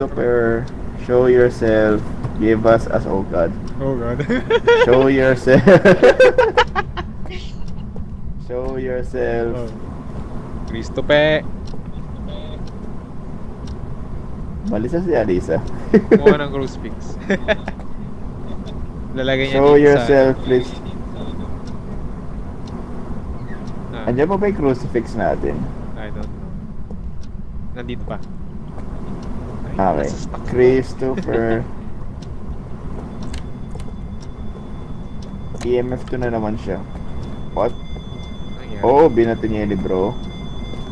Super, show yourself, give us as oh god. Oh god. Show yourself. Show yourself. Oh. Christope. Malisa si Alisa. Kumuha ng crucifix. Lalagay niya Show dito yourself, please. sa... Andiyan pa ba yung crucifix natin? I don't know. Nandito pa. Okay. Christopher. EMF 2 na naman siya. What? Nangyari. Oo, binato niya yung libro.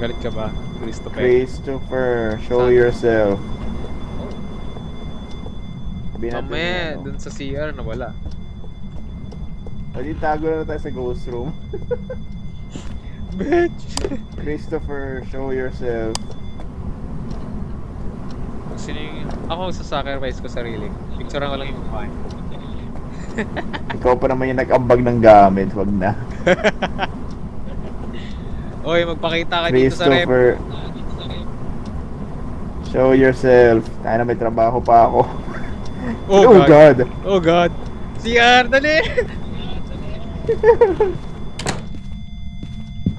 Galit ka ba? Christope. Christopher, show Saan? yourself. Binato Kami, niya, dun sa CR nawala. Pwede tago na tayo sa ghost room. Bitch! Christopher, show yourself. Sino yung... Ako sasacrifice ko sarili. Picturean ko lang yung mukha niya. Ikaw pa naman yung nag-ambag ng gamit, wag na. Oy, magpakita ka dito sa rep. Christopher, show yourself. Tayo na may trabaho pa ako. Oh god. Oh god. CR, dali!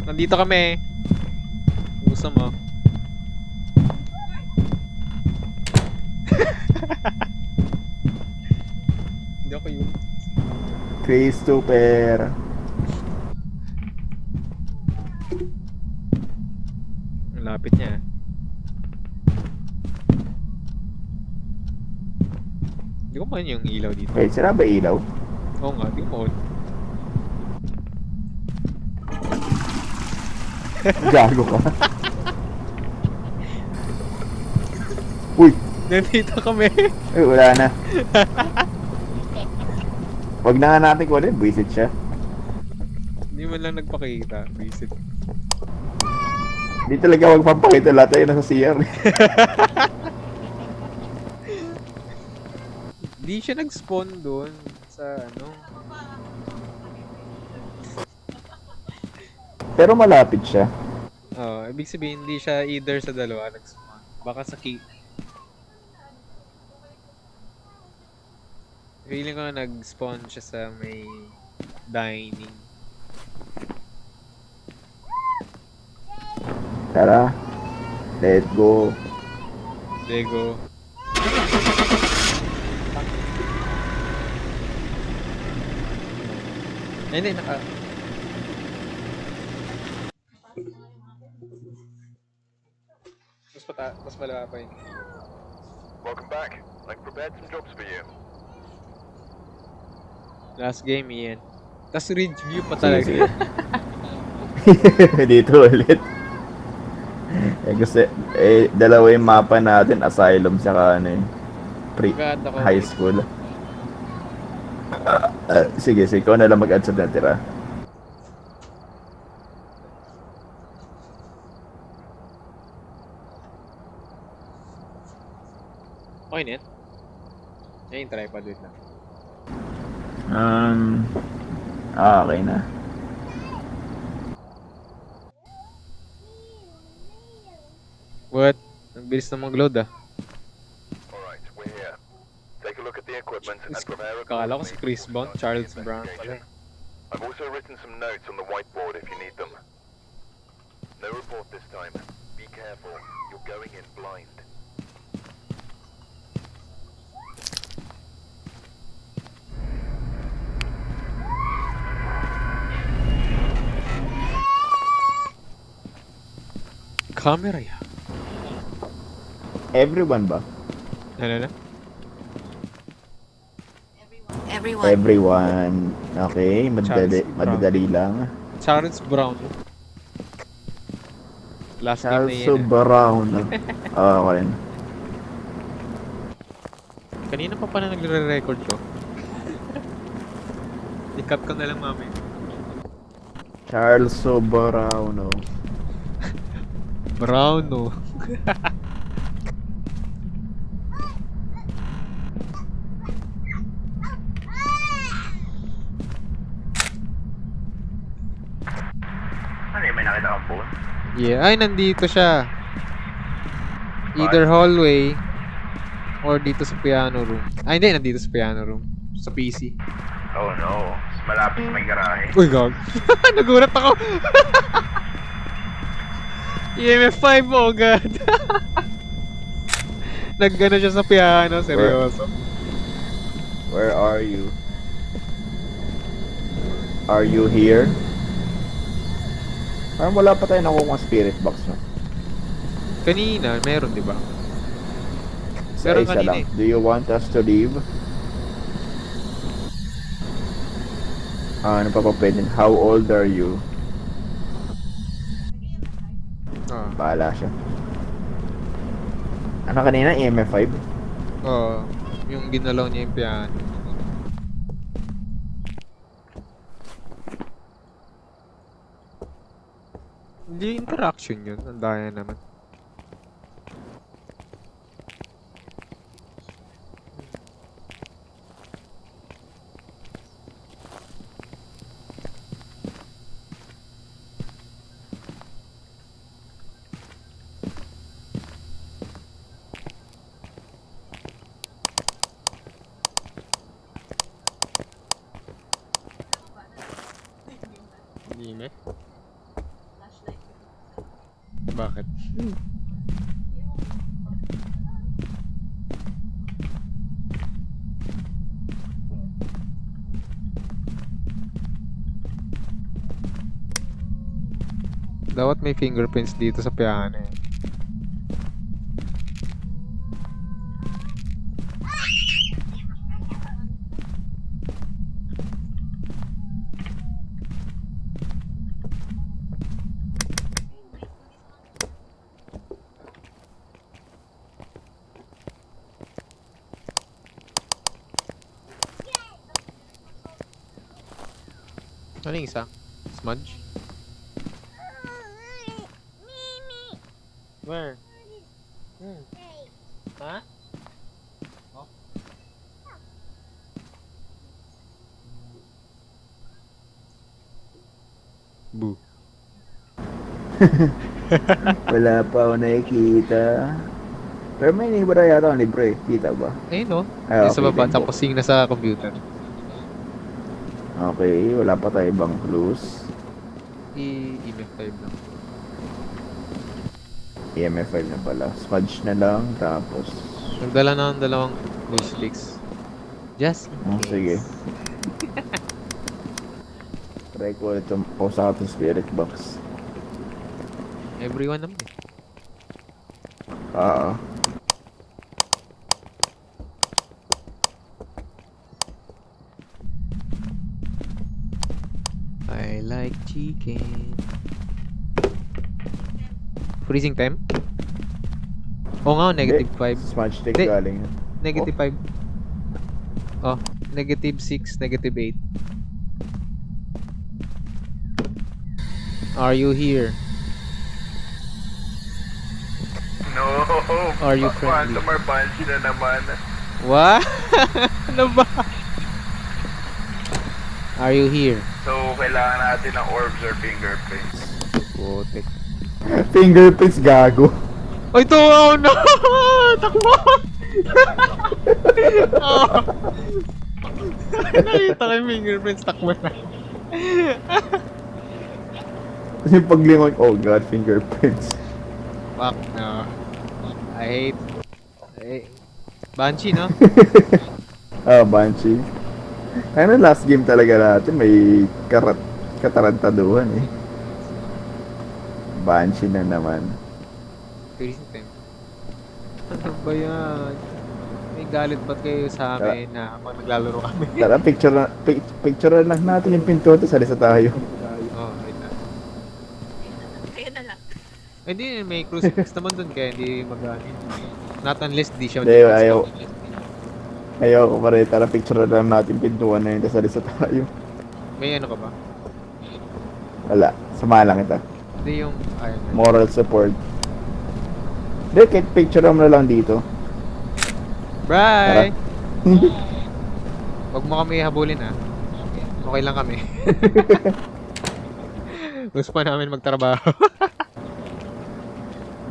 Nandito kami. Gusto mo? Hindi ako yun. Christopher. Ang lapit niya. Hindi ko man yung ilaw dito. Wait, sira ba ilaw? Oo nga, di ko. Gago ka. Uy! Nandito kami. Ay, wala na. Wag na nga natin kunin, visit siya. Hindi man lang nagpakita. Visit. Di talaga magpapakita lahat tayo nasa CR. Di siya nag-spawn doon sa ano. Pero malapit siya. Oh, ibig sabihin hindi siya either sa dalawa nag-spawn. Baka sa key. Feeling ko nag-spawn siya sa may dining. Tara. Let's go. Lego. Ay, hindi, naka... Mas malala pa yun. Welcome back. I've prepared some jobs for you. Last game, Ian. Tapos ridge view pa talaga. Sige. Dito ulit. Kasi, dalawa yung mapa natin, asylum saka ano eh, God, ako. high school. Sige, ikaw na lang mag-add sa natira. Okay na yan. Yan yung tripod, wait lang. Okay na. What? Ang bilis na mag-load ah. Alright, we're here. Take a look at the equipment and prepare a Kala ko si Chris call Bond, to Charles the Brown investigation. pala. I've also written some notes on the whiteboard if you need them. No report this time. Be careful. You're going in blind. Camera ya. Everyone ba? Ano na? Everyone. Okay, Charles Brown. madadali lang. Charles Brown. Last game na Charles yan. Brown. Okay. Kanina pa pala nagre-record to. I-cut ko na lang mami. Charles Brown. Brown no. Ano yung may nakita kang phone? Yeah, ay nandito siya. Either hallway Or dito sa piano room. Ay, hindi. Nandito sa piano room. Sa PC. Oh no, malapit sa may garahe. Uy, gag. Nagulat ako. EMF 5, oh god. Naggano siya sa piano, seryoso. Where are you? Are you here? Parang wala pa tayo nakuha spirit box, no? Kanina, meron, di ba? Sa Pero isa kanina lang. Do you want us to leave? Ano pa pwede? How old are you? Ah, Bahala siya. Ano kanina? EMF 5? oh, yung ginalaw niya yung piano. Hindi interaction yun. Ang daya naman. Hindi me? Bakit? Dapat may fingerprints dito sa piano eh. Ano yung isa? Smudge? Where? Ha? Oh. Boo. Wala pa ako nakikita. Pero may nibara yata ang libre. Kita ba? Ayun no? Ah, Yung sa okay, baba, thank you. tapos yung nasa computer. Okay, wala pa tayo ibang clues. EMF 5 lang. EMF 5 na pala. Smudge na lang, tapos... Nagdala na ng dalawang blue sticks. Just in Oh, case. sige. Try ko ulit itong Osaka Spirit Box. Everyone naman eh. Ah. I like chicken. Freezing time? Oo nga, negative 5. Smudge stick Hindi. galing. Negative 5. Oh, negative 6, negative 8. Are you here? No, Are you friendly? Phantom or Banshee na naman. What? Ano ba? Are you here? So, kailangan natin ng orbs or fingerprints. Putik. Fingerprints gago. Ay, ito! Oh no! Takbo! Oh. Nakita ko yung fingerprints, takbo na. Kasi paglingon, oh god, fingerprints. Fuck no. I hate... Banshee, no? Ah, Banshee. Kaya na last game talaga natin, may katarantaduhan eh. Banshee na naman. Freezing time. Ano ba yan? May galit ba't kayo sa amin na pag naglalaro kami? Tara, picture lang natin yung pinto, tapos salisa tayo. Oh, wait na. Kayo na lang. Hindi, may crucifix naman dun kaya hindi mag-ano. Not unless di siya... Hindi, ayaw ko pa rin. Tara, picture lang natin yung pintuan na yun, tapos salisa tayo. May ano ka ba? Wala, sama lang kita. Hindi yung... Ayun na. Moral support. Hindi, kahit picture mo na lang dito. Bye! Huwag mo kami habulin ah. Okay lang kami. Gusto pa namin magtrabaho.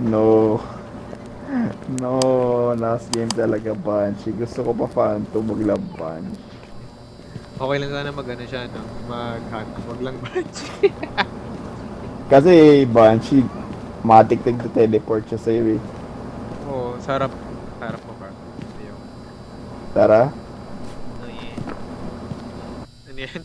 No. No, last game talaga Banshee. Gusto ko pa Phantom, mag-love Punch. Okay lang sana mag-ano siya, no? Mag-hunt. Wag lang Banshee. Kasi Banshee, matik nagte-teleport siya sa'yo eh. Oo, sarap. Sarap mo ba? Ayun. Tara. Oh, yeah. Ano yan?